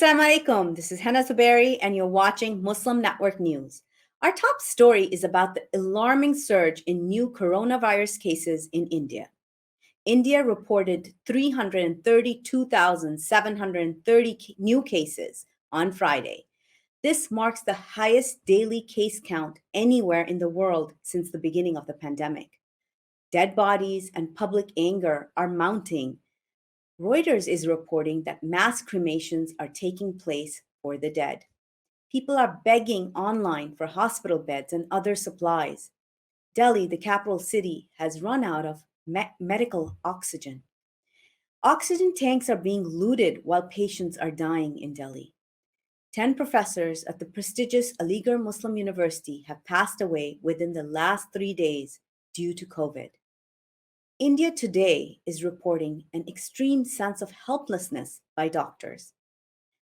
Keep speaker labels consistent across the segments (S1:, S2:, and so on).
S1: Assalamu alaikum. This is Hena Zuberi, and you're watching Muslim Network News. Our top story is about the alarming surge in new coronavirus cases in India. India reported 332,730 new cases on Friday. This marks the highest daily case count anywhere in the world since the beginning of the pandemic. Dead bodies and public anger are mounting. Reuters is reporting that mass cremations are taking place for the dead. People are begging online for hospital beds and other supplies. Delhi, the capital city, has run out of medical oxygen. Oxygen tanks are being looted while patients are dying in Delhi. 10 professors at the prestigious Aligarh Muslim University have passed away within the last 3 days due to COVID. India today is reporting an extreme sense of helplessness by doctors.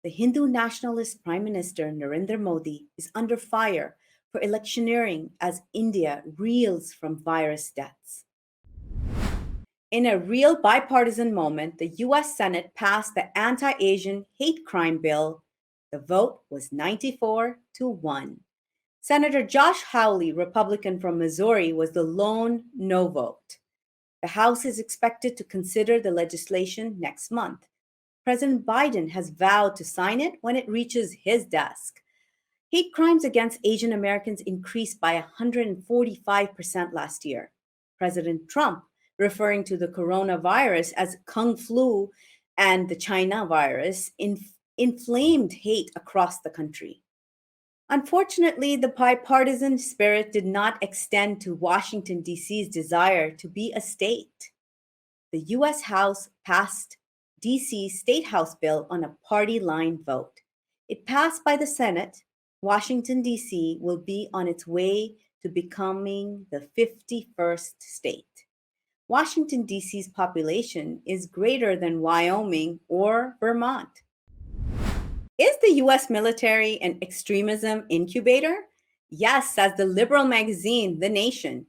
S1: The Hindu nationalist Prime Minister Narendra Modi is under fire for electioneering as India reels from virus deaths. In a real bipartisan moment, the US Senate passed the Anti-Asian Hate Crime Bill. The vote was 94-1. Senator Josh Hawley, Republican from Missouri, was the lone no vote. The House is expected to consider the legislation next month. President Biden has vowed to sign it when it reaches his desk. Hate crimes against Asian Americans increased by 145% last year. President Trump, referring to the coronavirus as Kung flu and the China virus, inflamed hate across the country. Unfortunately, the bipartisan spirit did not extend to Washington, D.C.'s desire to be a state. The U.S. House passed D.C.'s State House bill on a party line vote. It passed by the Senate. Washington, D.C. will be on its way to becoming the 51st state. Washington, D.C.'s population is greater than Wyoming or Vermont. Is the US military an extremism incubator? Yes, says the liberal magazine, The Nation.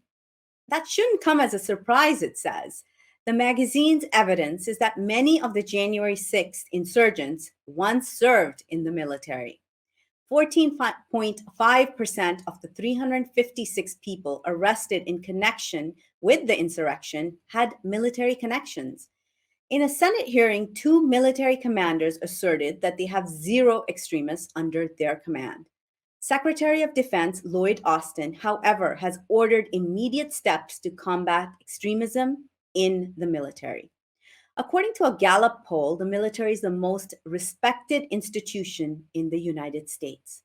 S1: That shouldn't come as a surprise, it says. The magazine's evidence is that many of the January 6th insurgents once served in the military. 14.5% of the 356 people arrested in connection with the insurrection had military connections. In a Senate hearing, 2 military commanders asserted that they have 0 extremists under their command. Secretary of Defense Lloyd Austin, however, has ordered immediate steps to combat extremism in the military. According to a Gallup poll, the military is the most respected institution in the United States.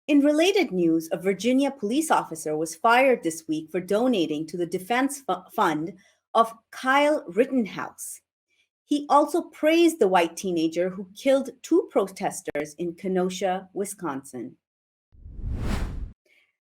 S1: In related news, a Virginia police officer was fired this week for donating to the defense fund of Kyle Rittenhouse. He also praised the white teenager who killed 2 protesters in Kenosha, Wisconsin.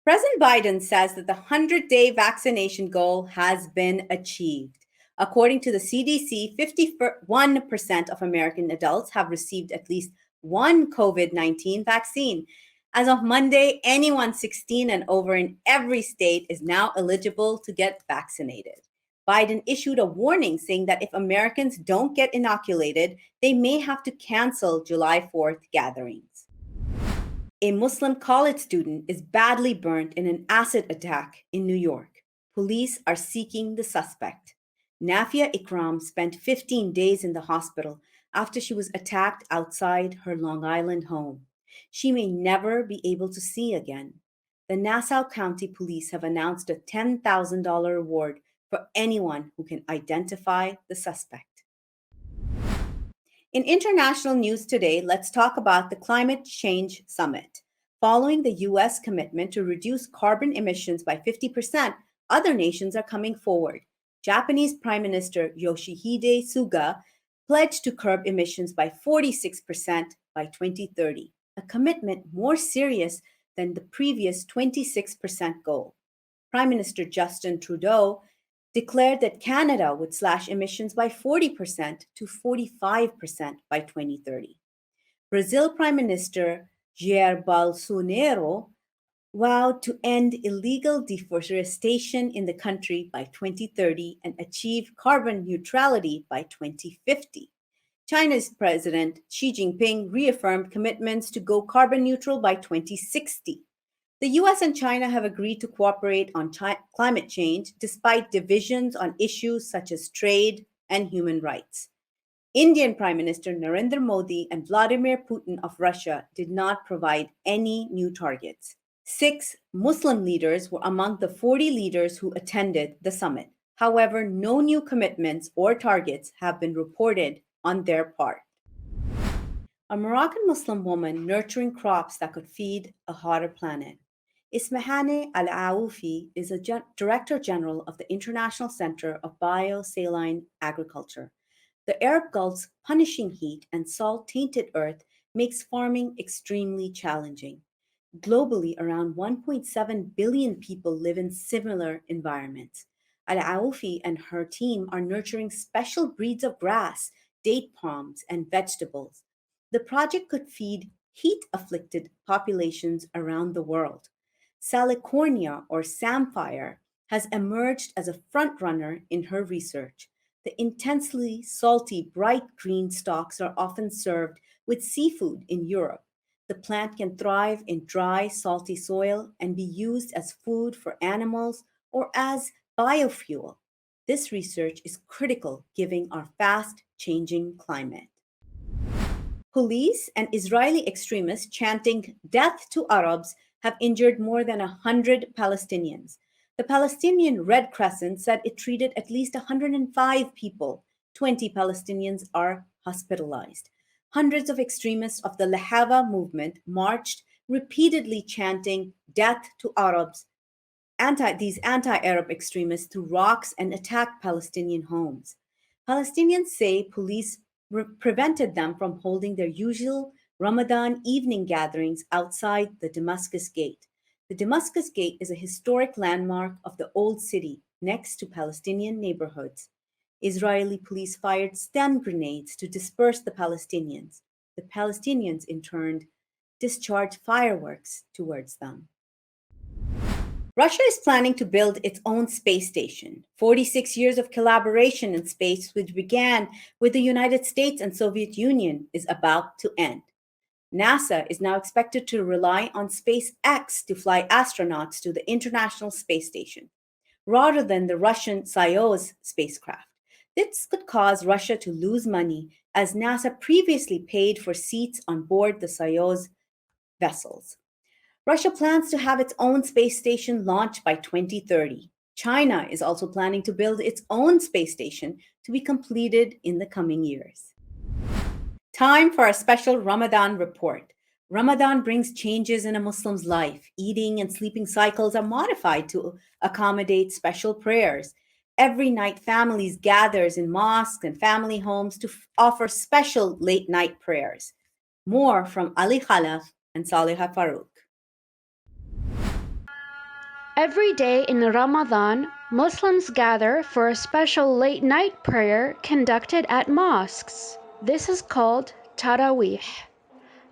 S1: President Biden says that the 100-day vaccination goal has been achieved. According to the CDC, 51% of American adults have received at least one COVID-19 vaccine. As of Monday, anyone 16 and over in every state is now eligible to get vaccinated. Biden issued a warning saying that if Americans don't get inoculated, they may have to cancel July 4th gatherings. A Muslim college student is badly burnt in an acid attack in New York. Police are seeking the suspect. Nafia Ikram spent 15 days in the hospital after she was attacked outside her Long Island home. She may never be able to see again. The Nassau County Police have announced a $10,000 reward for anyone who can identify the suspect. In international news today, let's talk about the Climate Change Summit. Following the U.S. commitment to reduce carbon emissions by 50%, other nations are coming forward. Japanese Prime Minister Yoshihide Suga pledged to curb emissions by 46% by 2030, a commitment more serious than the previous 26% goal. Prime Minister Justin Trudeau declared that Canada would slash emissions by 40% to 45% by 2030. Brazil Prime Minister Jair Bolsonaro vowed to end illegal deforestation in the country by 2030 and achieve carbon neutrality by 2050. China's President Xi Jinping reaffirmed commitments to go carbon neutral by 2060. The US and China have agreed to cooperate on climate change despite divisions on issues such as trade and human rights. Indian Prime Minister Narendra Modi and Vladimir Putin of Russia did not provide any new targets. 6 Muslim leaders were among the 40 leaders who attended the summit. However, no new commitments or targets have been reported on their part. A Moroccan Muslim woman nurturing crops that could feed a hotter planet. Ismahane Al Aoufi is a Director General of the International Center of Biosaline Agriculture. The Arab Gulf's punishing heat and salt tainted earth makes farming extremely challenging. Globally, around 1.7 billion people live in similar environments. Al Aoufi and her team are nurturing special breeds of grass, date palms, and vegetables. The project could feed heat afflicted populations around the world. Salicornia, or samphire, has emerged as a frontrunner in her research. The intensely salty, bright green stalks are often served with seafood in Europe. The plant can thrive in dry, salty soil and be used as food for animals or as biofuel. This research is critical given our fast changing climate. Police and Israeli extremists chanting death to Arabs have injured more than 100 Palestinians. The Palestinian Red Crescent said it treated at least 105 people. 20 Palestinians are hospitalized. Hundreds of extremists of the Lahava movement marched, repeatedly chanting death to Arabs. These anti-Arab extremists threw rocks and attacked Palestinian homes. Palestinians say police prevented them from holding their usual Ramadan evening gatherings outside the Damascus Gate. The Damascus Gate is a historic landmark of the Old City next to Palestinian neighborhoods. Israeli police fired stun grenades to disperse the Palestinians. The Palestinians, in turn, discharged fireworks towards them. Russia is planning to build its own space station. 46 years of collaboration in space, which began with the United States and Soviet Union, is about to end. NASA is now expected to rely on SpaceX to fly astronauts to the International Space Station, rather than the Russian Soyuz spacecraft. This could cause Russia to lose money, as NASA previously paid for seats on board the Soyuz vessels. Russia plans to have its own space station launched by 2030. China is also planning to build its own space station to be completed in the coming years. Time for a special Ramadan report. Ramadan brings changes in a Muslim's life. Eating and sleeping cycles are modified to accommodate special prayers. Every night, families gathers in mosques and family homes to offer special late night prayers. More from Ali Khalaf and Saliha Farouk.
S2: Every day in Ramadan, Muslims gather for a special late night prayer conducted at mosques. This is called Taraweeh.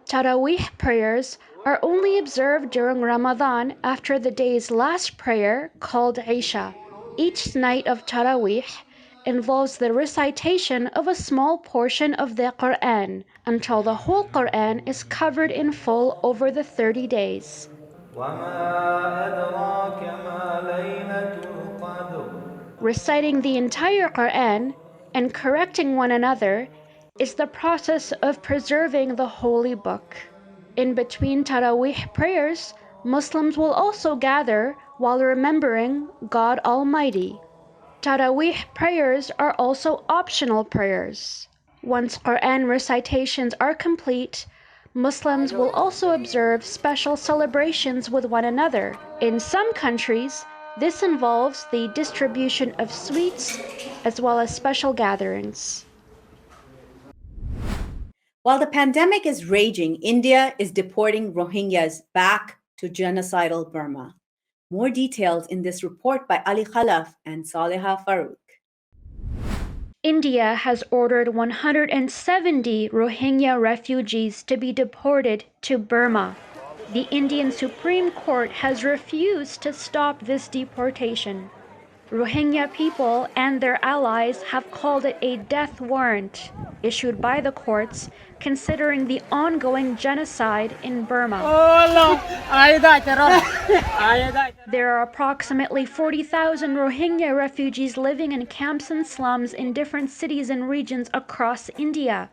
S2: Taraweeh prayers are only observed during Ramadan after the day's last prayer, called Isha. Each night of Taraweeh involves the recitation of a small portion of the Quran until the whole Quran is covered in full over the 30 days. Reciting the entire Quran and correcting one another is the process of preserving the holy book. In between Taraweeh prayers, Muslims will also gather while remembering God Almighty. Taraweeh prayers are also optional prayers. Once Quran recitations are complete, Muslims will also observe special celebrations with one another. In some countries, this involves the distribution of sweets as well as special gatherings.
S1: While the pandemic is raging, India is deporting Rohingyas back to genocidal Burma. More details in this report by Ali Khalaf and Saliha Farouk.
S2: India has ordered 170 Rohingya refugees to be deported to Burma. The Indian Supreme Court has refused to stop this deportation. Rohingya people and their allies have called it a death warrant issued by the courts considering the ongoing genocide in Burma. There are approximately 40,000 Rohingya refugees living in camps and slums in different cities and regions across India.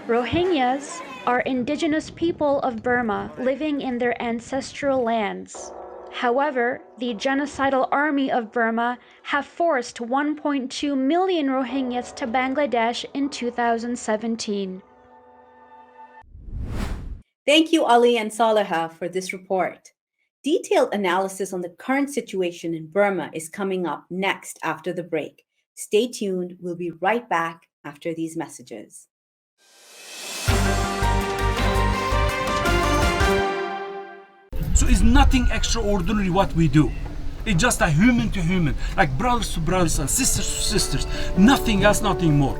S2: Rohingyas are indigenous people of Burma living in their ancestral lands. However, the genocidal army of Burma have forced 1.2 million Rohingyas to Bangladesh in 2017.
S1: Thank you, Ali and Saleha, for this report. Detailed analysis on the current situation in Burma is coming up next after the break. Stay tuned. We'll be right back after these messages.
S3: So it's nothing extraordinary what we do. It's just a human to human, like brothers to brothers and sisters to sisters. Nothing else, nothing more.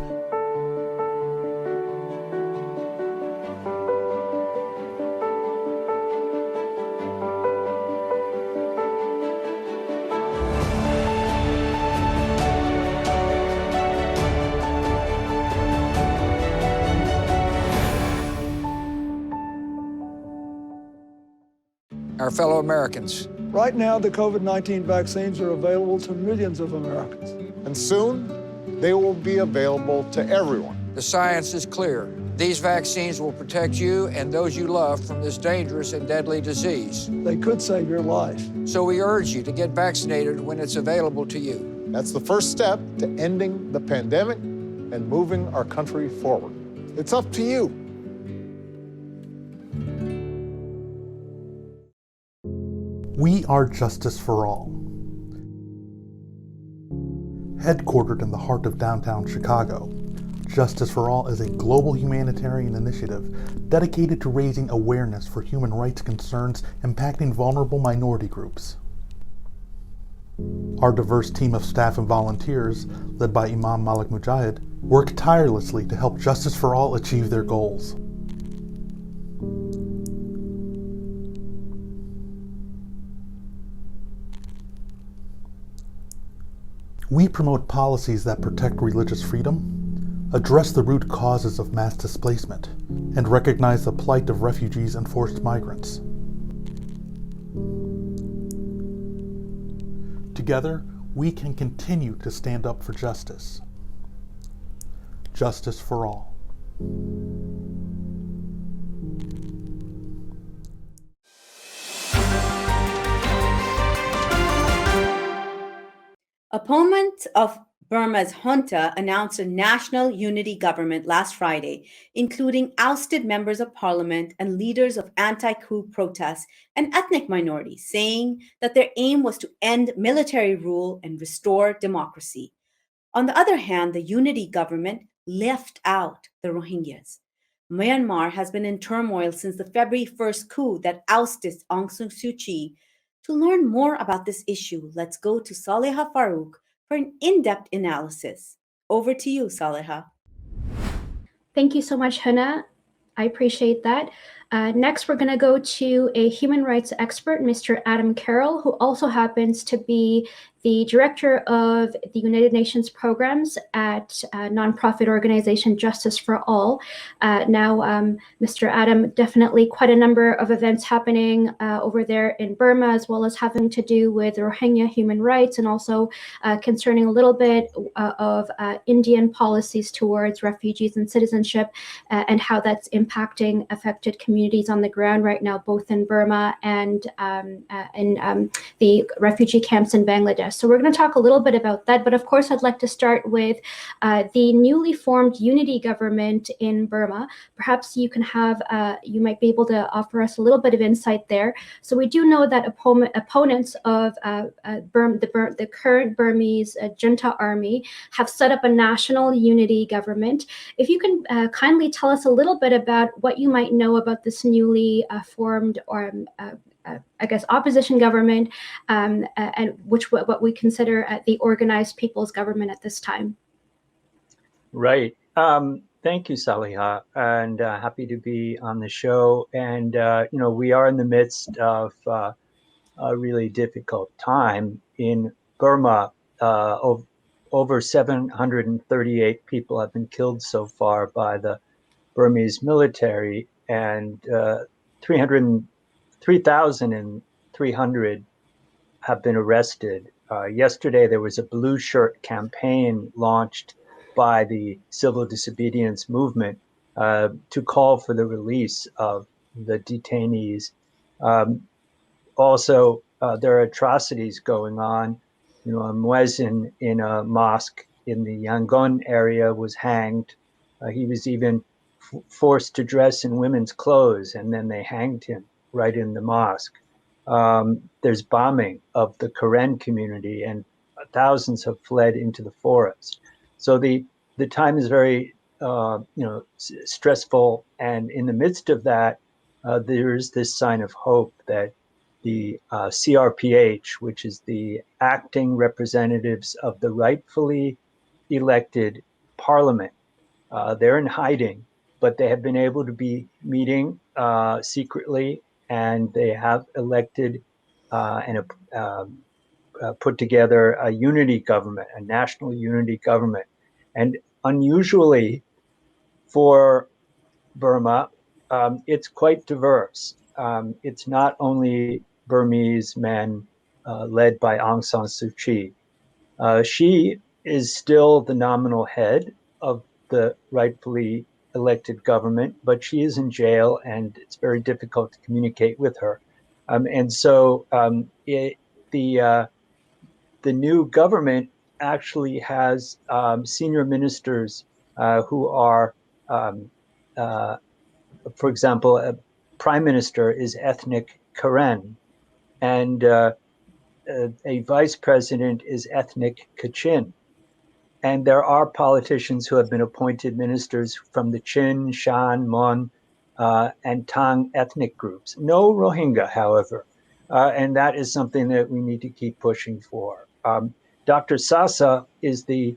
S4: Our fellow Americans.
S5: Right now, the COVID-19 vaccines are available to millions of Americans.
S6: And soon, they will be available to everyone.
S4: The science is clear. These vaccines will protect you and those you love from this dangerous and deadly disease.
S5: They could save your life.
S4: So we urge you to get vaccinated when it's available to you.
S6: That's the first step to ending the pandemic and moving our country forward. It's up to you.
S7: We are Justice for All. Headquartered in the heart of downtown Chicago, Justice for All is a global humanitarian initiative dedicated to raising awareness for human rights concerns impacting vulnerable minority groups. Our diverse team of staff and volunteers, led by Imam Malik Mujahid, work tirelessly to help Justice for All achieve their goals. We promote policies that protect religious freedom, address the root causes of mass displacement, and recognize the plight of refugees and forced migrants. Together, we can continue to stand up for justice. Justice for all.
S1: Opponents of Burma's junta announced a national unity government last Friday, including ousted members of parliament and leaders of anti-coup protests and ethnic minorities, saying that their aim was to end military rule and restore democracy. On the other hand, the unity government left out the Rohingyas. Myanmar has been in turmoil since the February 1st coup that ousted Aung San Suu Kyi. To learn more about this issue, let's go to Saleha Farouk for an in-depth analysis. Over to you, Saleha.
S2: Thank you so much, Hena. I appreciate that. Next, we're going to go to a human rights expert, Mr. Adam Carroll, who also happens to be the director of the United Nations programs at nonprofit organization Justice for All. Mr. Adam, definitely quite a number of events happening over there in Burma, as well as having to do with Rohingya human rights, and also concerning a little bit of Indian policies towards refugees and citizenship, and how that's impacting affected communities on the ground right now, both in Burma and in the refugee camps in Bangladesh. So we're going to talk a little bit about that. But of course, I'd like to start with the newly formed unity government in Burma. Perhaps you can have, you might be able to offer us a little bit of insight there. So we do know that opponents of the current Burmese junta army have set up a national unity government. If you can kindly tell us a little bit about what you might know about this newly formed opposition government, and what we consider the organized people's government at this time.
S8: Right. Thank you, Saleha, and happy to be on the show. And we are in the midst of a really difficult time. In Burma, over 738 people have been killed so far by the Burmese military, and 3,300 have been arrested. Yesterday, there was a blue shirt campaign launched by the civil disobedience movement to call for the release of the detainees. Also, there are atrocities going on. A muezzin in a mosque in the Yangon area was hanged. He was even forced to dress in women's clothes, and then they hanged him right in the mosque. There's bombing of the Karen community, and thousands have fled into the forest. So the time is very stressful, and in the midst of that, there is this sign of hope that the CRPH, which is the acting representatives of the rightfully elected parliament, they're in hiding, but they have been able to be meeting secretly, and they have elected and put together a unity government, a national unity government. And unusually for Burma, it's quite diverse. It's not only Burmese men led by Aung San Suu Kyi. She is still the nominal head of the rightfully elected government, but she is in jail, and it's very difficult to communicate with her. And so the new government actually has senior ministers who are, uh, for example, a prime minister is ethnic Karen, and a vice president is ethnic Kachin. And there are politicians who have been appointed ministers from the Chin, Shan, Mon, and Tang ethnic groups. No Rohingya, however. And that is something that we need to keep pushing for. Dr. Sasa is the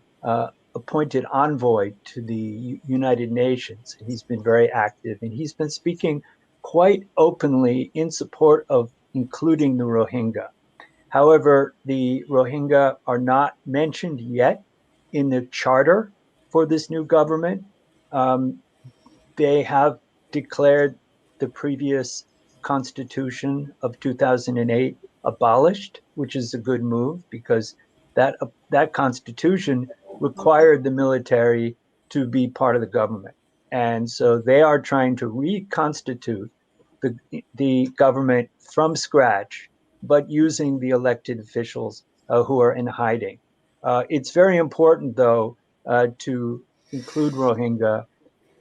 S8: appointed envoy to the United Nations. He's been very active, and he's been speaking quite openly in support of including the Rohingya. However, the Rohingya are not mentioned yet in the charter for this new government. They have declared the previous constitution of 2008 abolished, which is a good move because that constitution required the military to be part of the government. And so they are trying to reconstitute the government from scratch, but using the elected officials who are in hiding. It's very important, though, to include Rohingya,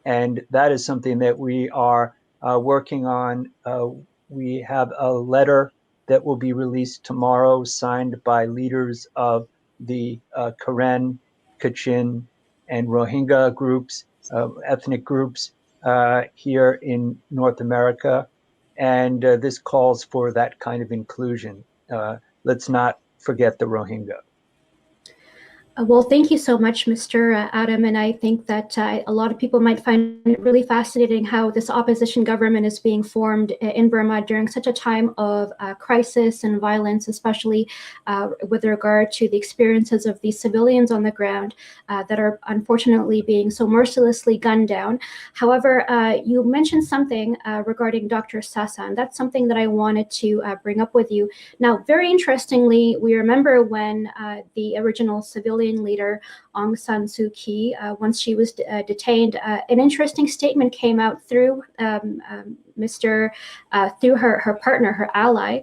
S8: and that is something that we are working on. We have a letter that will be released tomorrow, signed by leaders of the Karen, Kachin, and Rohingya groups, ethnic groups here in North America. And this calls for that kind of inclusion. Let's not forget the Rohingya.
S2: Well, thank you so much, Mr. Adam. And I think that a lot of people might find it really fascinating how this opposition government is being formed in Burma during such a time of crisis and violence, especially with regard to the experiences of these civilians on the ground that are unfortunately being so mercilessly gunned down. However, you mentioned something regarding Dr. Sasa, and that's something that I wanted to bring up with you. Now, very interestingly, we remember when the original civilian leader Aung San Suu Kyi, once she was detained, an interesting statement came out through through her partner, her ally,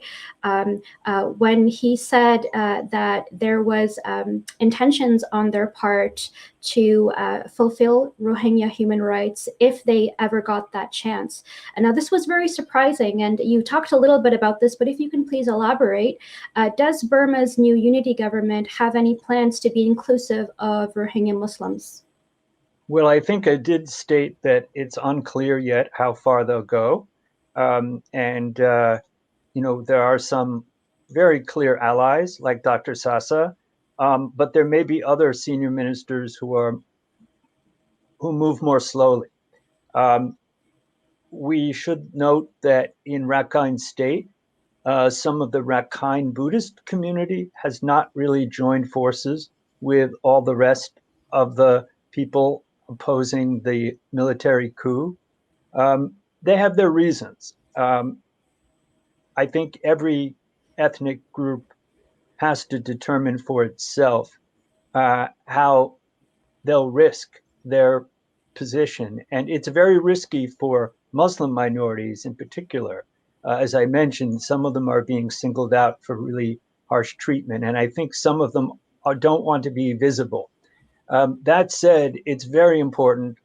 S2: when he said that there was intentions on their part to fulfill Rohingya human rights if they ever got that chance. And now this was very surprising, and you talked a little bit about this, but if you can please elaborate, does Burma's new unity government have any plans to be inclusive of Rohingya Muslims?
S8: Well, I think I did state that it's unclear yet how far they'll go. There are some very clear allies like Dr. Sasa, but there may be other senior ministers who move more slowly. We should note that in Rakhine State, Some of the Rakhine Buddhist community has not really joined forces with all the rest of the people opposing the military coup. They have their reasons. I think every ethnic group has to determine for itself how they'll risk their position. And it's very risky for Muslim minorities in particular. As I mentioned, some of them are being singled out for really harsh treatment. And I think some of them don't want to be visible. That said, it's very important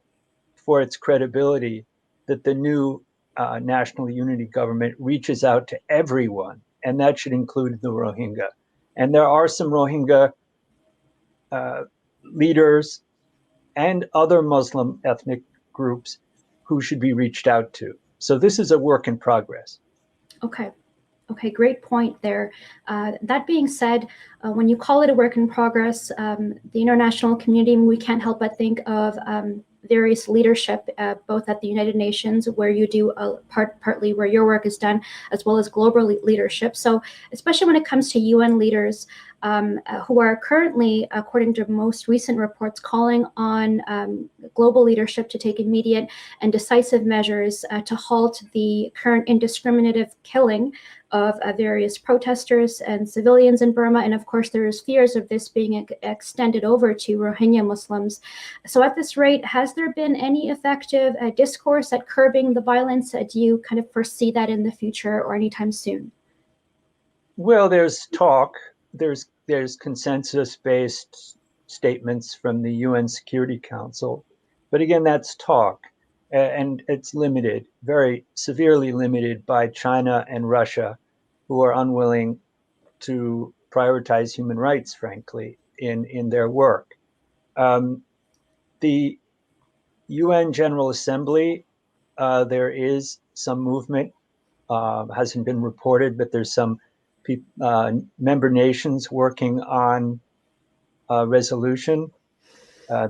S8: for its credibility that the new national unity government reaches out to everyone, and that should include the Rohingya. And there are some Rohingya leaders and other Muslim ethnic groups who should be reached out to. So this is a work in progress.
S2: Okay. Okay, great point there. That being said, when you call it a work in progress, the international community, we can't help but think of various leadership, both at the United Nations, where you do partly where your work is done, as well as global leadership. So especially when it comes to UN leaders who are currently, according to most recent reports, calling on global leadership to take immediate and decisive measures to halt the current indiscriminate killing of various protesters and civilians in Burma. And of course, there's fears of this being extended over to Rohingya Muslims. So at this rate, has there been any effective discourse at curbing the violence? Do you kind of foresee that in the future or anytime soon?
S8: Well, there's talk. There's consensus-based statements from the UN Security Council. But again, that's talk. And it's limited, very severely limited by China and Russia, who are unwilling to prioritize human rights, frankly, in their work. The UN General Assembly, there is some movement, hasn't been reported, but there's some member nations working on a resolution.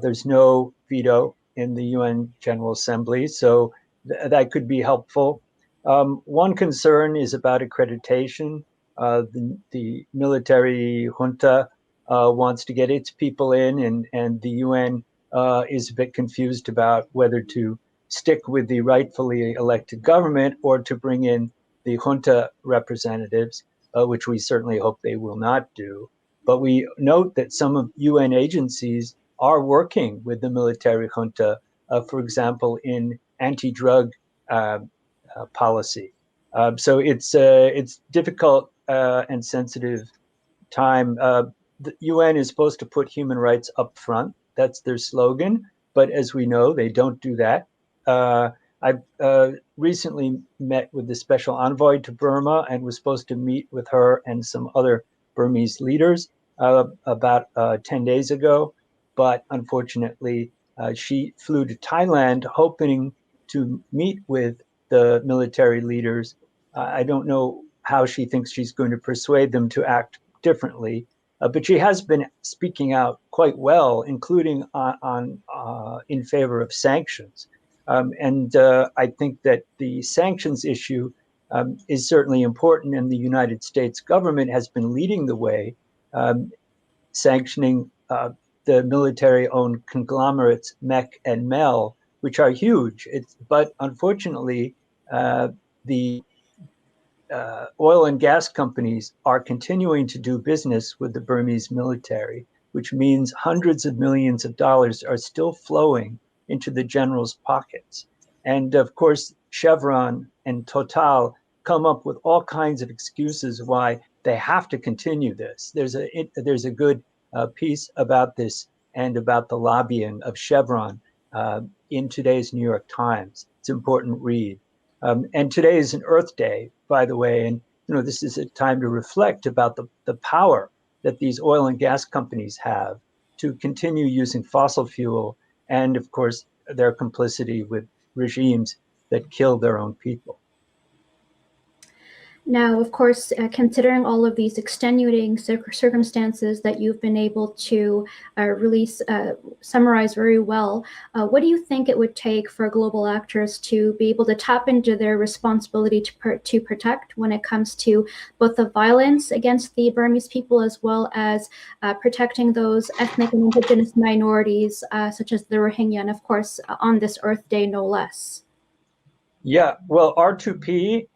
S8: There's no veto in the UN General Assembly, so that could be helpful. One concern is about accreditation. The military junta wants to get its people in, and the UN is a bit confused about whether to stick with the rightfully elected government or to bring in the junta representatives, which we certainly hope they will not do. But we note that some of UN agencies are working with the military junta, for example, in anti-drug policy. So it's difficult and sensitive time. The UN is supposed to put human rights up front. That's their slogan. But as we know, they don't do that. I recently met with the special envoy to Burma and was supposed to meet with her and some other Burmese leaders about 10 days ago. But unfortunately, she flew to Thailand hoping to meet with the military leaders. I don't know how she thinks she's going to persuade them to act differently, but she has been speaking out quite well, including in favor of sanctions. And I think that the sanctions issue is certainly important, and the United States government has been leading the way, sanctioning the military-owned conglomerates MEC and MEL, which are huge. But unfortunately, the oil and gas companies are continuing to do business with the Burmese military, which means hundreds of millions of dollars are still flowing into the general's pockets. And of course, Chevron and Total come up with all kinds of excuses why they have to continue this. There's a good piece about this and about the lobbying of Chevron in today's New York Times. It's an important read. And today is an Earth Day, by the way, and this is a time to reflect about the power that these oil and gas companies have to continue using fossil fuel, and of course their complicity with regimes that kill their own people.
S2: Now, of course, considering all of these extenuating circumstances that you've been able to summarize very well, what do you think it would take for global actors to be able to tap into their responsibility to protect when it comes to both the violence against the Burmese people as well as protecting those ethnic and indigenous minorities, such as the Rohingya, and of course, on this Earth Day, no less?
S8: Yeah, well, R2P,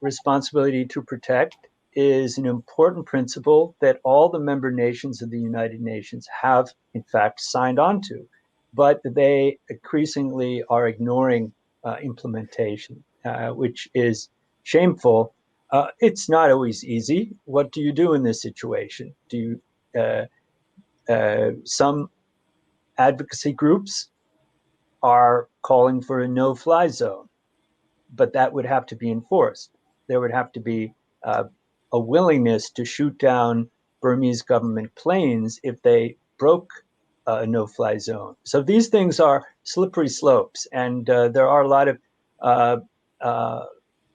S8: responsibility to protect, is an important principle that all the member nations of the United Nations have, in fact, signed on to, but they increasingly are ignoring implementation, which is shameful. It's not always easy. What do you do in this situation? Some advocacy groups are calling for a no-fly zone, but that would have to be enforced. There would have to be a willingness to shoot down Burmese government planes if they broke a no-fly zone. So these things are slippery slopes, and there are a lot of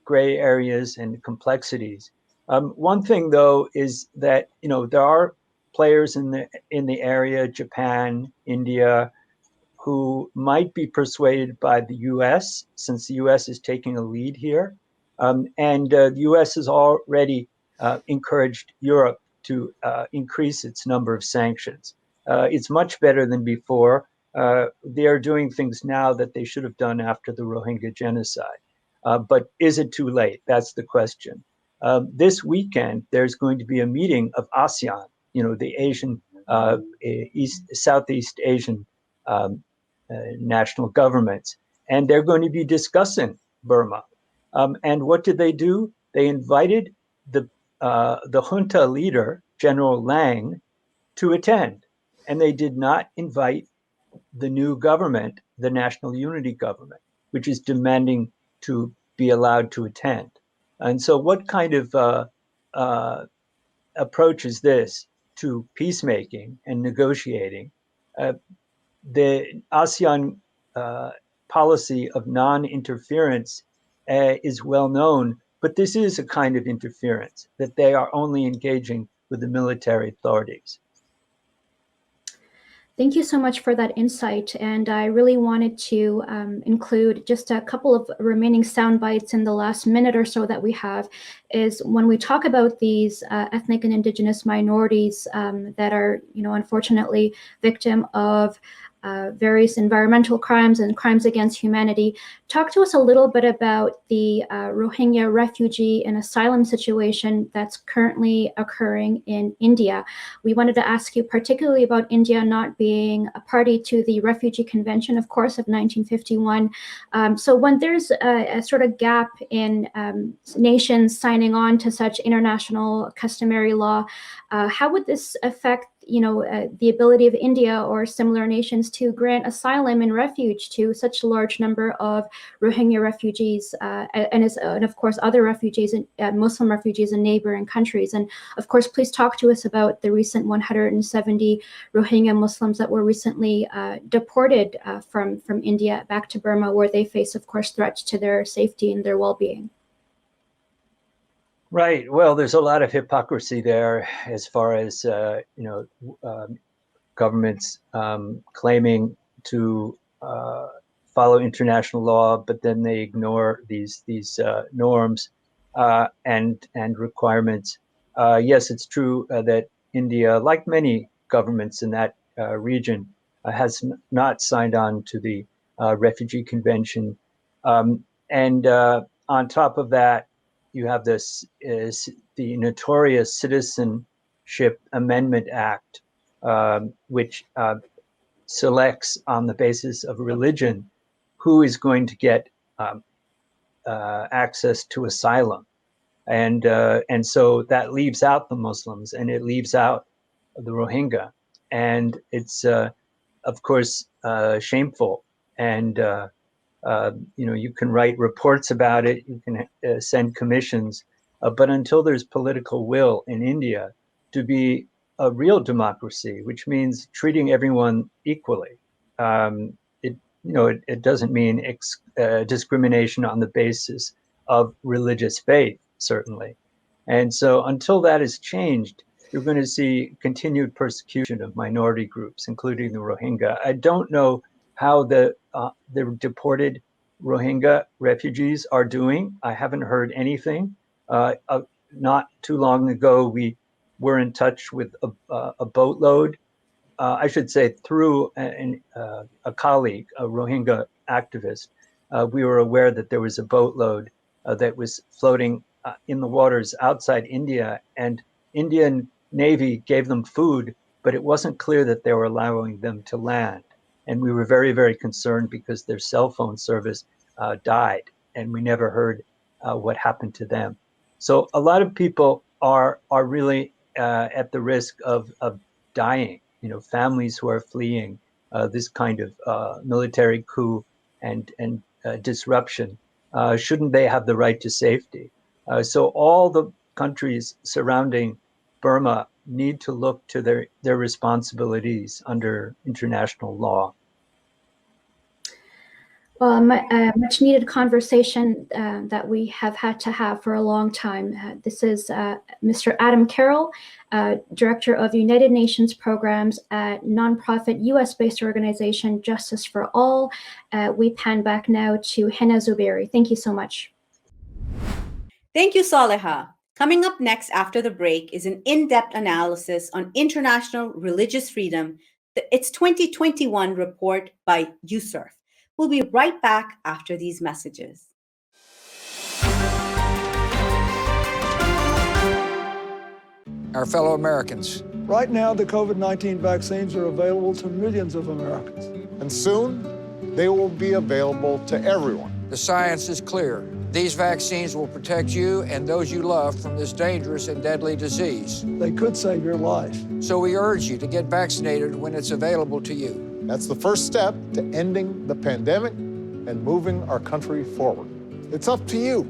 S8: gray areas and complexities. One thing, though, is that there are players in the area, Japan, India, who might be persuaded by the US, since the US is taking a lead here. And the US has already encouraged Europe to increase its number of sanctions. It's much better than before. They are doing things now that they should have done after the Rohingya genocide. But is it too late? That's the question. This weekend, there's going to be a meeting of ASEAN, the Asian, Southeast Asian national governments, and they're going to be discussing Burma. And what did they do? They invited the junta leader, General Lang, to attend, and they did not invite the new government, the National Unity Government, which is demanding to be allowed to attend. And so, what kind of approach is this to peacemaking and negotiating? The ASEAN policy of non-interference is well known, but this is a kind of interference, that they are only engaging with the military authorities.
S2: Thank you so much for that insight. And I really wanted to include just a couple of remaining sound bites in the last minute or so that we have, is when we talk about these ethnic and indigenous minorities that are, unfortunately victim of various environmental crimes and crimes against humanity. Talk to us a little bit about the Rohingya refugee and asylum situation that's currently occurring in India. We wanted to ask you particularly about India not being a party to the Refugee Convention, of course, of 1951. So when there's a sort of gap in nations signing on to such international customary law, how would this affect the ability of India or similar nations to grant asylum and refuge to such a large number of Rohingya refugees and of course other refugees and Muslim refugees in neighboring countries? And of course, please talk to us about the recent 170 Rohingya Muslims that were recently deported from India back to Burma, where they face, of course, threats to their safety and their well-being.
S8: Right. Well, there's a lot of hypocrisy there as far as governments claiming to follow international law, but then they ignore these norms and requirements. Yes, it's true that India, like many governments in that region, has not signed on to the Refugee Convention, and on top of that, you have this the notorious Citizenship Amendment Act, which selects on the basis of religion who is going to get access to asylum, and so that leaves out the Muslims and it leaves out the Rohingya, and it's of course shameful. And you can write reports about it, you can send commissions, but until there's political will in India to be a real democracy, which means treating everyone equally, it doesn't mean discrimination on the basis of religious faith. certainly. And so until that is changed, you're going to see continued persecution of minority groups, including the Rohingya. I don't know how the deported Rohingya refugees are doing. I haven't heard anything. Not too long ago, we were in touch with a boatload, I should say through a colleague, a Rohingya activist. We were aware that there was a boatload that was floating in the waters outside India, and Indian Navy gave them food, but it wasn't clear that they were allowing them to land. And we were very, very concerned because their cell phone service died, and we never heard what happened to them. So a lot of people are really at the risk of dying. Families who are fleeing this kind of military coup and disruption. Shouldn't they have the right to safety? So all the countries surrounding Burma need to look to their responsibilities under international law.
S2: Well, much needed conversation that we have had to have for a long time. This is Mr. Adam Carroll, Director of United Nations Programs at nonprofit US-based organization Justice for All. We pan back now to Hena Zuberi. Thank you so much.
S1: Thank you, Saleha. Coming up next after the break is an in-depth analysis on international religious freedom, its 2021 report by USERF. We'll be right back after these messages.
S4: Our fellow Americans.
S5: Right now, the COVID-19 vaccines are available to millions of Americans.
S6: And soon, they will be available to everyone.
S4: The science is clear. These vaccines will protect you and those you love from this dangerous and deadly disease.
S5: They could save your life.
S4: So we urge you to get vaccinated when it's available to you.
S6: That's the first step to ending the pandemic and moving our country forward. It's up to you.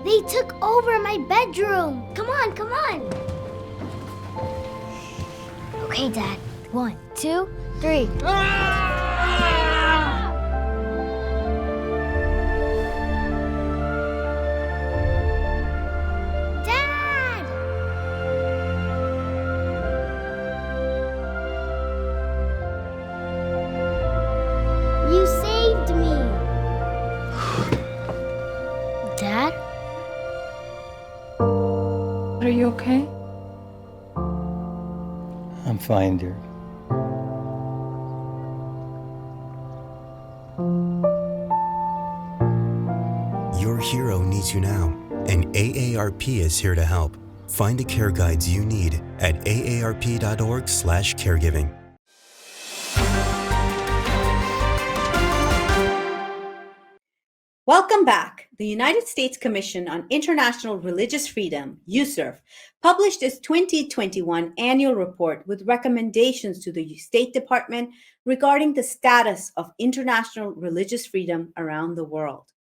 S9: They took over my bedroom. Come on, come on. Okay, Dad. 1, 2, 3. Dad! You saved me. Dad?
S10: Are you okay?
S11: I'm fine, dear.
S12: Your hero needs you now, and AARP is here to help. Find the care guides you need at aarp.org/caregiving.
S1: Welcome back. The United States Commission on International Religious Freedom, USERF, published its 2021 annual report with recommendations to the State Department regarding the status of international religious freedom around the world.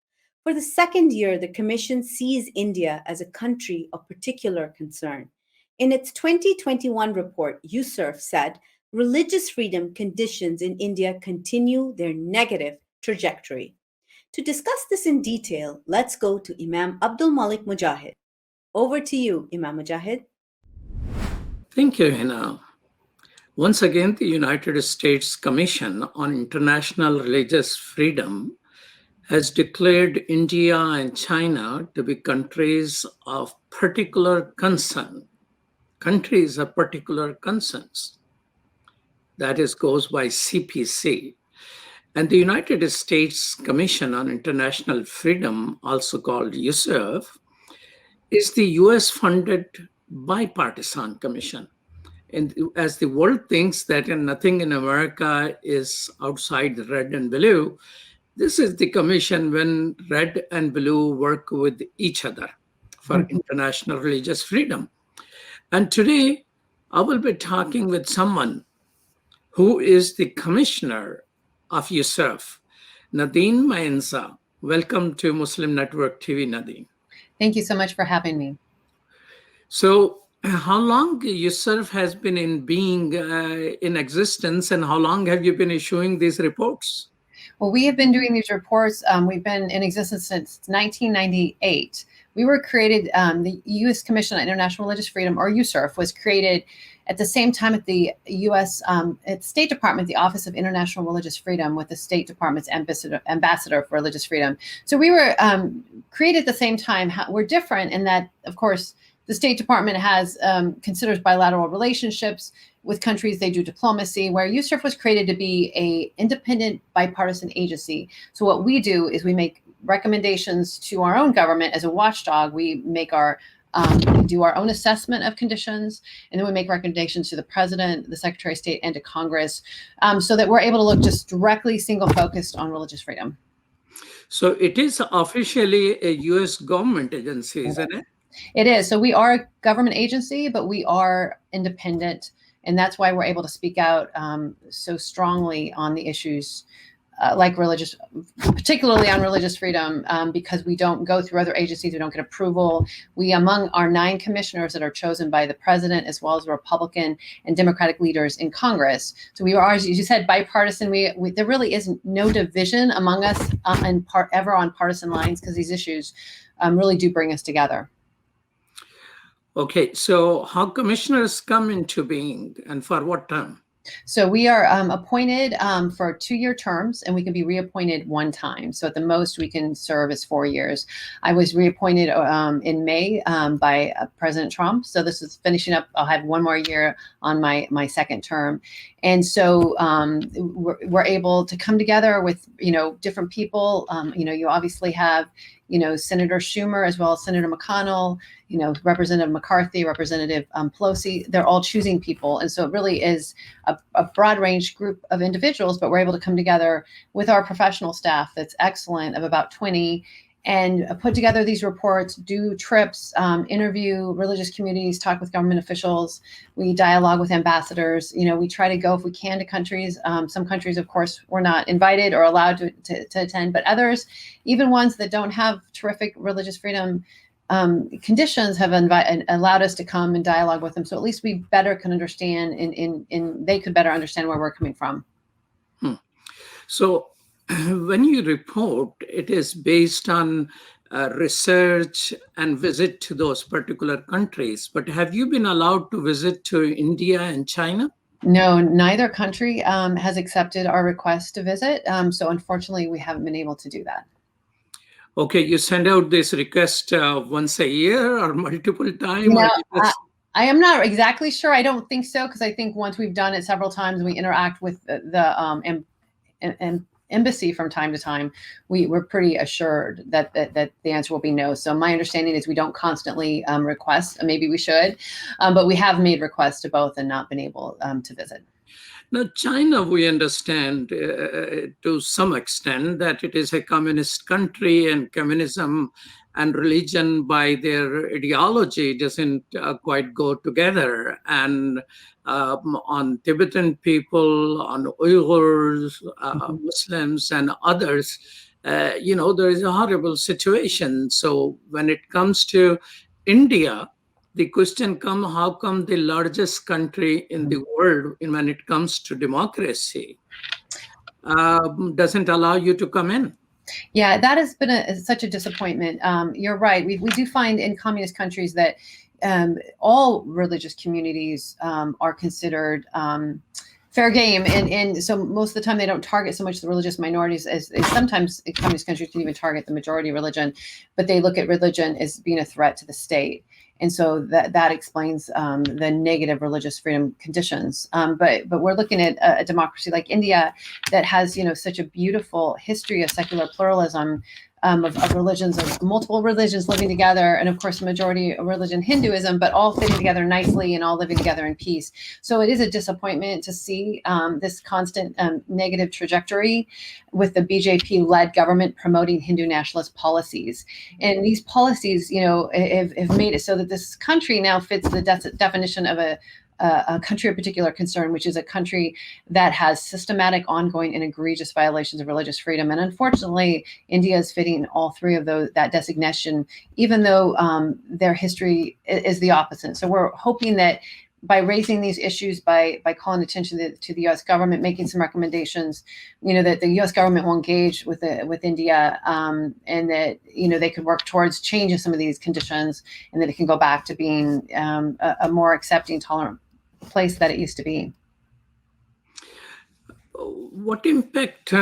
S1: For the second year, the Commission sees India as a country of particular concern. In its 2021 report, USERF said religious freedom conditions in India continue their negative trajectory. To discuss this in detail, let's go to Imam Abdul Malik Mujahid. Over to you, Imam Mujahid.
S11: Thank you, Hena. Once again, the United States Commission on International Religious Freedom has declared India and China to be countries of particular concern. Countries of particular concerns. That is, goes by CPC. And the United States Commission on International Freedom, also called USIF, is the US-funded bipartisan commission. And as the world thinks that nothing in America is outside the red and blue, this is the commission when red and blue work with each other for international religious freedom. And today, I will be talking with someone who is the commissioner of USIF, Nadine Maenza. Welcome to Muslim Network TV, Nadine.
S13: Thank you so much for having me.
S11: So, how long USIF has been in being in existence, and how long have you been issuing these reports?
S13: Well, we have been doing these reports. We've been in existence since 1998. We were created, the U.S. Commission on International Religious Freedom, or USIRF, was created at the same time at the U.S. At State Department, the Office of International Religious Freedom, with the State Department's ambassador for religious freedom. So we were created at the same time. We're different in that, of course, the State Department has considers bilateral relationships with countries. They do diplomacy, where USIRF was created to be an independent bipartisan agency. So what we do is we make recommendations to our own government as a watchdog. We make our we do our own assessment of conditions, and then we make recommendations to the president, the secretary of state, and to Congress, so that we're able to look just directly single focused on religious freedom.
S11: So it is officially a U.S. government agency, isn't it?
S13: It is. So we are a government agency, but we are independent. And that's why we're able to speak out so strongly on the issues like religious, particularly on religious freedom, because we don't go through other agencies. We don't get approval. We, among our 9 commissioners that are chosen by the president, as well as Republican and Democratic leaders in Congress. So we are, as you said, bipartisan. There really is no division among us ever on partisan lines, because these issues really do bring us together.
S11: Okay, so how commissioners come into being and for what term?
S13: So we are appointed for 2-year terms, and we can be reappointed 1 time. So at the most, we can serve as 4 years. I was reappointed in May by President Trump. So this is finishing up. I'll have 1 more year on my 2nd term. And so we're able to come together with, different people. You obviously have, Senator Schumer, as well as Senator McConnell, Representative McCarthy, Representative Pelosi. They're all choosing people. And so it really is a broad range group of individuals, but we're able to come together with our professional staff that's excellent, of about 20, and put together these reports, do trips, interview religious communities, talk with government officials. We dialogue with ambassadors. We try to go, if we can, to countries. Some countries, of course, we're not invited or allowed to attend, but others, even ones that don't have terrific religious freedom conditions, have allowed us to come and dialogue with them. So at least we better can understand, and they could better understand where we're coming from.
S11: So when you report, it is based on research and visit to those particular countries. But have you been allowed to visit to India and China?
S13: No, neither country has accepted our request to visit. So unfortunately, we haven't been able to do that.
S11: Okay, you send out this request once a year or multiple times?
S13: I am not exactly sure. I don't think so, because I think once we've done it several times, we interact with the embassy from time to time, we're pretty assured that the answer will be no. So my understanding is we don't constantly request. Maybe we should, but we have made requests to both and not been able to visit.
S11: Now, China, we understand to some extent that it is a communist country, and communism and religion by their ideology doesn't quite go together. And on Tibetan people, on Uyghurs, Muslims, and others, there is a horrible situation. So when it comes to India, the question comes, how come the largest country in the world, when it comes to democracy, doesn't allow you to come in?
S13: Yeah, that has been such a disappointment. You're right. We do find in communist countries that all religious communities are considered fair game, and so most of the time they don't target so much the religious minorities as sometimes communist countries can even target the majority religion, but they look at religion as being a threat to the state. And so that explains the negative religious freedom conditions. But we're looking at a democracy like India that has, such a beautiful history of secular pluralism, of religions, of multiple religions living together, and of course, majority religion Hinduism, but all fitting together nicely and all living together in peace. So it is a disappointment to see this constant negative trajectory with the BJP-led government promoting Hindu nationalist policies. And these policies, have made it so that this country now fits the definition of a country of particular concern, which is a country that has systematic, ongoing, and egregious violations of religious freedom. And unfortunately, India is fitting all three of that designation, even though their history is the opposite. So we're hoping that by raising these issues, by calling attention to the U.S. government, making some recommendations, that the U.S. government will engage with India, and that they could work towards changing some of these conditions, and that it can go back to being a more accepting, tolerant place that it used to be.
S11: What impact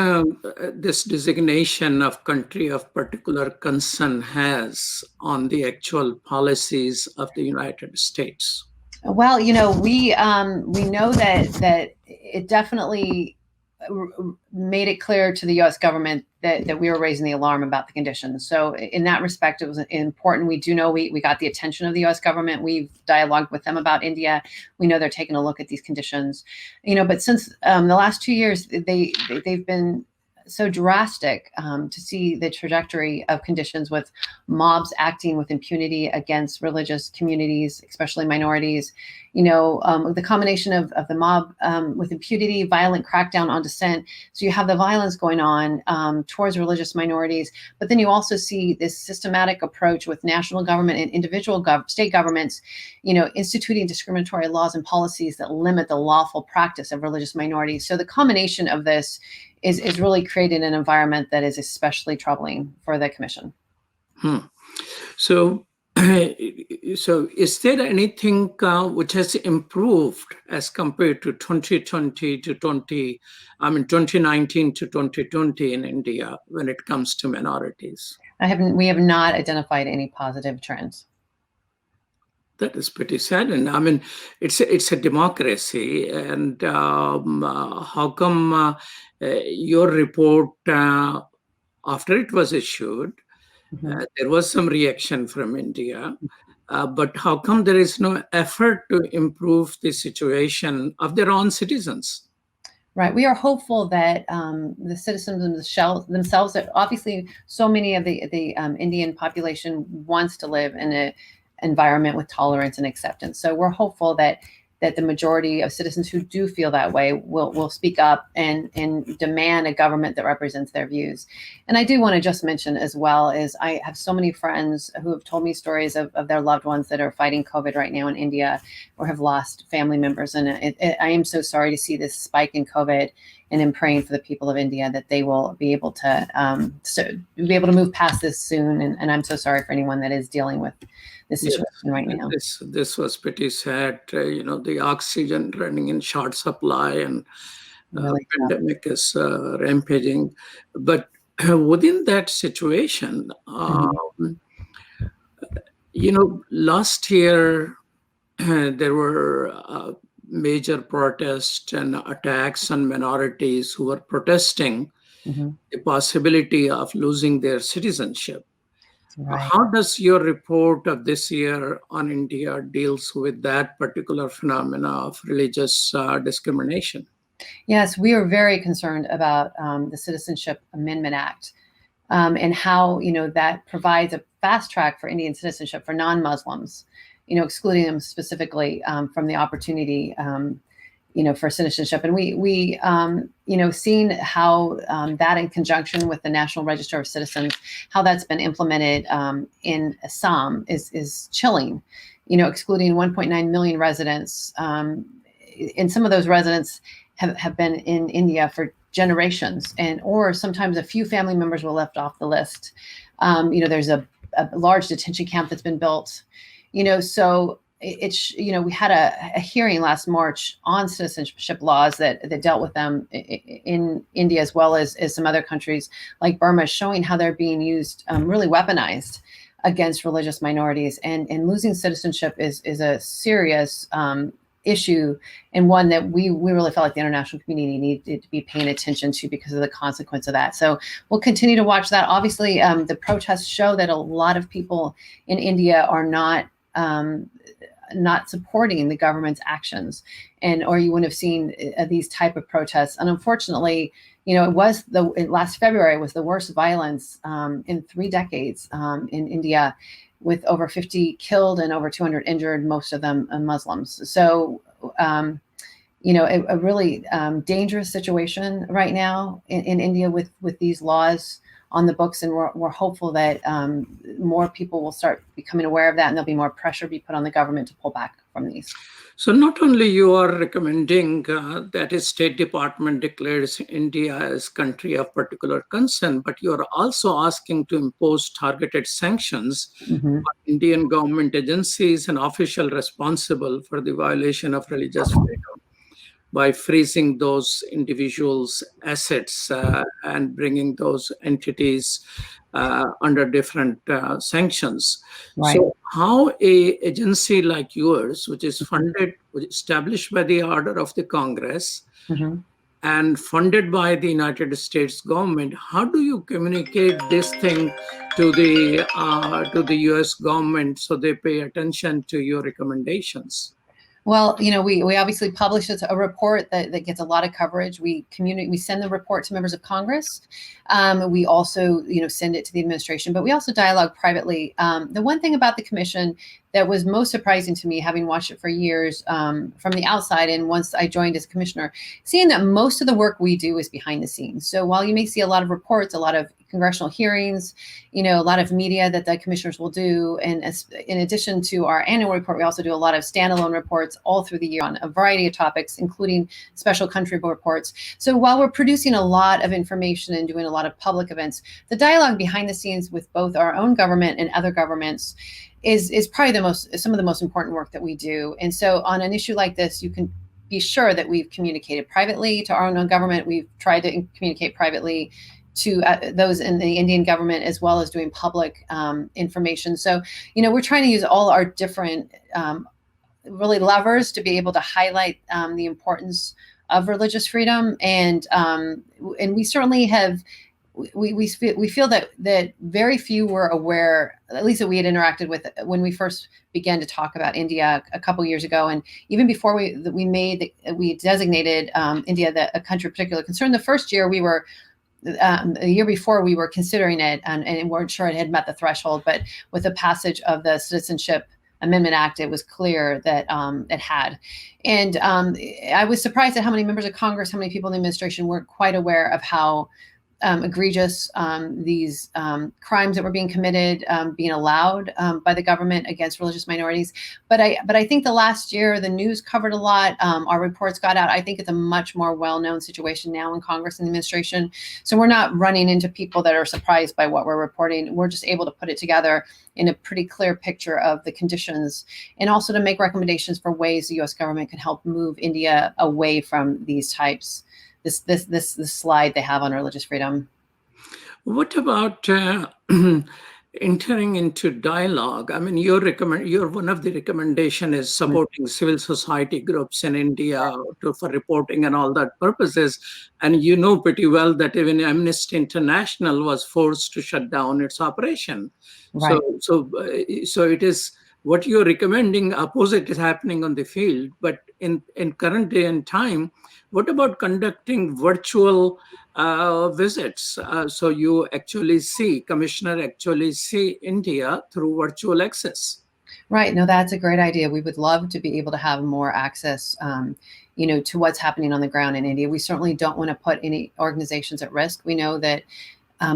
S11: this designation of country of particular concern has on the actual policies of the United States?
S13: Well, we know that it definitely made it clear to the U.S. government that we were raising the alarm about the conditions. So in that respect, it was important. We do know we got the attention of the U.S. government. We've dialogued with them about India. We know they're taking a look at these conditions. But since the last 2 years, they've been so drastic to see the trajectory of conditions with mobs acting with impunity against religious communities, especially minorities. The combination of the mob with impunity, violent crackdown on dissent. So you have the violence going on towards religious minorities, but then you also see this systematic approach with national government and individual state governments, instituting discriminatory laws and policies that limit the lawful practice of religious minorities. So the combination of this is really creating an environment that is especially troubling for the commission.
S11: So is there anything which has improved as compared to 2019 to 2020 in India when it comes to minorities?
S13: We have not identified any positive trends.
S11: That is pretty sad. And it's a democracy. And how come your report, after it was issued, there was some reaction from India, but how come there is no effort to improve the situation of their own citizens?
S13: Right. We are hopeful that the citizens themselves, that obviously so many of the Indian population wants to live in an environment with tolerance and acceptance. So we're hopeful that the majority of citizens who do feel that way will speak up and demand a government that represents their views. And I do want to just mention as well is I have so many friends who have told me stories of their loved ones that are fighting COVID right now in India or have lost family members. And I am so sorry to see this spike in COVID, and I'm praying for the people of India that they will be able to move past this soon. And I'm so sorry for anyone that is dealing with this situation right now.
S11: This was pretty sad. The oxygen running in short supply, and really pandemic is rampaging. But within that situation, last year there were major protests and attacks on minorities who were protesting the possibility of losing their citizenship. Right. How does your report of this year on India deals with that particular phenomena of religious discrimination?
S13: Yes, we are very concerned about the Citizenship Amendment Act and how that provides a fast track for Indian citizenship for non-Muslims, excluding them specifically from the opportunity for citizenship. And we seeing how that in conjunction with the National Register of Citizens, how that's been implemented in Assam is chilling, excluding 1.9 million residents. And some of those residents have been in India for generations, or sometimes a few family members were left off the list. There's a large detention camp that's been built. So it's, we had a hearing last March on citizenship laws that dealt with them in India, as well as some other countries like Burma, showing how they're being used, really weaponized against religious minorities, and losing citizenship is a serious issue, and one that we really felt like the international community needed to be paying attention to because of the consequence of that. So we'll continue to watch that. Obviously, the protests show that a lot of people in India are not supporting the government's actions, or you wouldn't have seen these type of protests. And unfortunately, last February was the worst violence in 3 decades in India, with over 50 killed and over 200 injured, most of them Muslims. So, a really dangerous situation right now in India with these laws on the books, and we're hopeful that more people will start becoming aware of that, and there'll be more pressure be put on the government to pull back from these.
S11: So not only you are recommending that a State Department declares India as country of particular concern, but you are also asking to impose targeted sanctions on Indian government agencies and officials responsible for the violation of religious freedom by freezing those individuals' assets and bringing those entities under different sanctions.
S13: Right.
S11: So how a agency like yours, which is funded, established by the order of the Congress and funded by the United States government, how do you communicate this thing to the US government so they pay attention to your recommendations?
S13: Well, we obviously publish a report that gets a lot of coverage. We send the report to members of Congress. We also, send it to the administration, but we also dialogue privately. The one thing about the commission that was most surprising to me, having watched it for years from the outside, and once I joined as commissioner, seeing that most of the work we do is behind the scenes. So while you may see a lot of reports, a lot of congressional hearings, a lot of media that the commissioners will do, and in addition to our annual report, we also do a lot of standalone reports all through the year on a variety of topics, including special country reports. So while we're producing a lot of information and doing a lot of public events, the dialogue behind the scenes with both our own government and other governments is probably some of the most important work that we do. And so on an issue like this, you can be sure that we've communicated privately to our own government. We've tried to communicate privately to those in the Indian government, as well as doing public information. So, we're trying to use all our different really levers to be able to highlight the importance of religious freedom. And we certainly have, we feel that very few were aware, at least that we had interacted with when we first began to talk about India a couple years ago, and even before we designated India a country of particular concern. The first year we were. A year before, we were considering it and weren't sure it had met the threshold, but with the passage of the Citizenship Amendment Act, it was clear that it had. And I was surprised at how many members of Congress, how many people in the administration weren't quite aware of how egregious these crimes that were being committed, being allowed by the government against religious minorities. But I think the last year, the news covered a lot. Our reports got out. I think it's a much more well-known situation now in Congress and the administration. So we're not running into people that are surprised by what we're reporting. We're just able to put it together in a pretty clear picture of the conditions, and also to make recommendations for ways the U.S. government can help move India away from these types. This slide they have on religious freedom.
S11: What about entering into dialogue? I mean, your one of the recommendation is supporting civil society groups in India for reporting and all that purposes. And you know pretty well that even Amnesty International was forced to shut down its operation.
S13: Right.
S11: So it is what you're recommending. Opposite is happening on the field, but in current day and time. What about conducting virtual visits? So you actually Commissioner actually see India through virtual access.
S13: Right. No, that's a great idea. We would love to be able to have more access, to what's happening on the ground in India. We certainly don't want to put any organizations at risk. We know that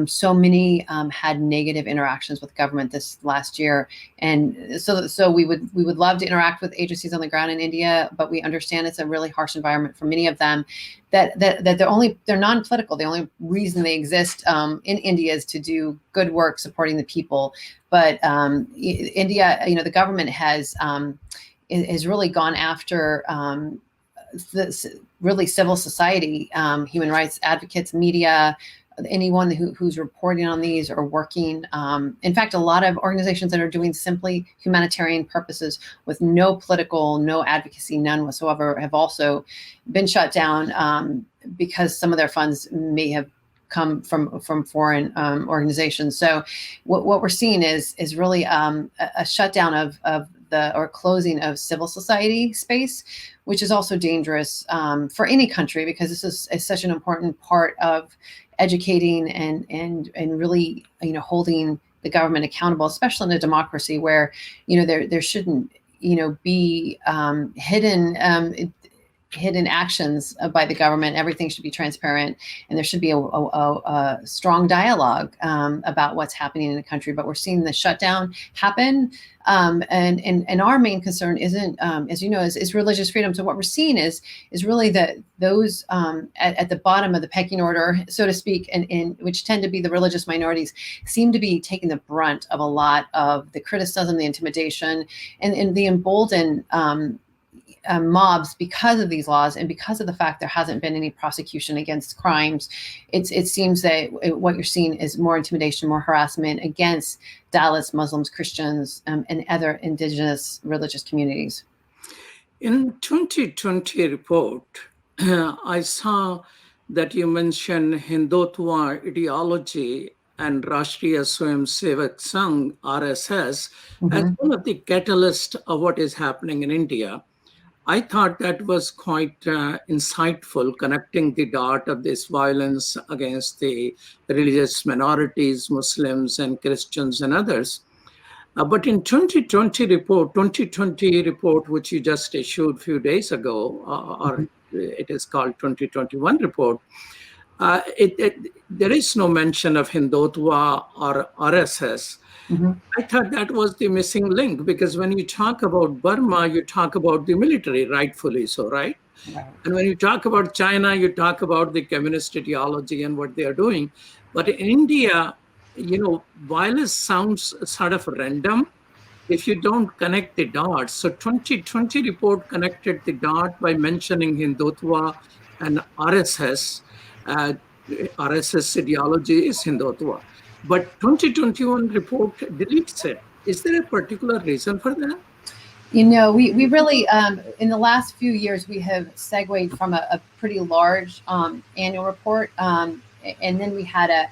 S13: so many had negative interactions with government this last year, and so we would love to interact with agencies on the ground in India, but we understand it's a really harsh environment for many of them. That they're non-political. The only reason they exist in India is to do good work supporting the people. But India, the government has really gone after really civil society, human rights advocates, media, anyone who's reporting on these or working. In fact, a lot of organizations that are doing simply humanitarian purposes with no political, no advocacy, none whatsoever, have also been shut down because some of their funds may have come from foreign organizations. So what we're seeing is really a shutdown of or closing of civil society space, which is also dangerous for any country, because this is such an important part of educating and really holding the government accountable, especially in a democracy where there shouldn't be hidden actions by the government. Everything should be transparent, and there should be a strong dialogue about what's happening in the country. But we're seeing the shutdown happen, and our main concern isn't, as you know, is religious freedom. So what we're seeing is really that those at the bottom of the pecking order, so to speak, and which tend to be the religious minorities, seem to be taking the brunt of a lot of the criticism, the intimidation, and the emboldened mobs because of these laws, and because of the fact there hasn't been any prosecution against crimes. It seems that what you're seeing is more intimidation, more harassment against Dalits, Muslims, Christians, and other indigenous religious communities.
S11: In 2020 report, I saw that you mentioned Hindutva ideology and Rashtriya Swayamsevak Sangh, RSS, as one of the catalysts of what is happening in India. I thought that was quite insightful, connecting the dot of this violence against the religious minorities, Muslims and Christians and others. But in 2020 report, which you just issued a few days ago, or it is called 2021 report, there is no mention of Hindutva or RSS. I thought that was the missing link, because when you talk about Burma, you talk about the military, rightfully so, right? And when you talk about China, you talk about the communist ideology and what they are doing. But in India, violence sounds sort of random if you don't connect the dots. So 2020 report connected the dot by mentioning Hindutva and RSS. RSS ideology is Hindutva. But 2021 report deletes it. Is there a particular reason for that?
S13: We really, in the last few years, we have segued from a pretty large annual report. And then we had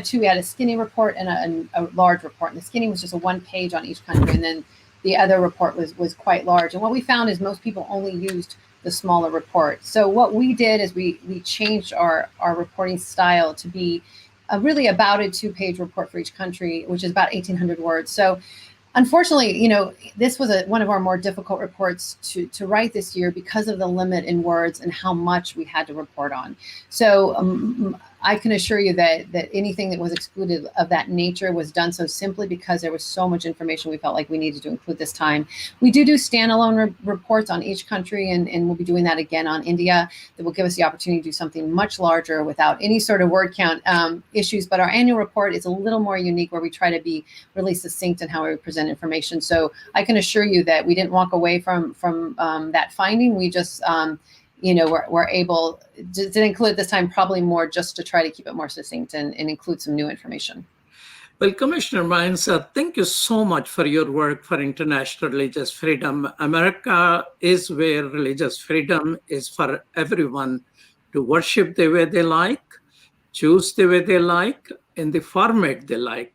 S13: two. We had a skinny report and a large report. And the skinny was just a one page on each country. And then the other report was quite large. And what we found is most people only used the smaller report. So what we did is we changed our reporting style to be really about a 2-page report for each country, which is about 1,800 words. So unfortunately, this was one of our more difficult reports to write this year because of the limit in words and how much we had to report on. So I can assure you that anything that was excluded of that nature was done so simply because there was so much information we felt like we needed to include this time. We do standalone reports on each country, and we'll be doing that again on India. That will give us the opportunity to do something much larger without any sort of word count issues. But our annual report is a little more unique, where we try to be really succinct in how we present information. So I can assure you that we didn't walk away from that finding. We just we're able to include this time probably more just to try to keep it more succinct and include some new information.
S11: Well, Commissioner Mines, thank you so much for your work for international religious freedom. America is where religious freedom is for everyone to worship the way they like, choose the way they like, in the format they like.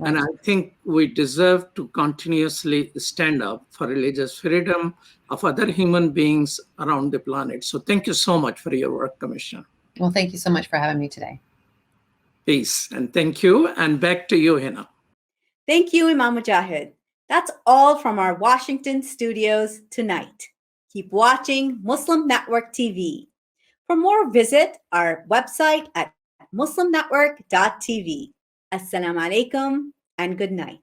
S11: And I think we deserve to continuously stand up for religious freedom of other human beings around the planet. So thank you so much for your work, Commissioner.
S13: Well, thank you so much for having me today.
S11: Peace, and thank you. And back to you, Hena.
S1: Thank you, Imam Mujahid. That's all from our Washington studios tonight. Keep watching Muslim Network TV. For more, visit our website at muslimnetwork.tv. Assalamu alaikum and good night.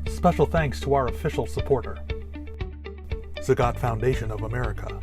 S7: Special thanks to our official supporter, Zagat Foundation of America.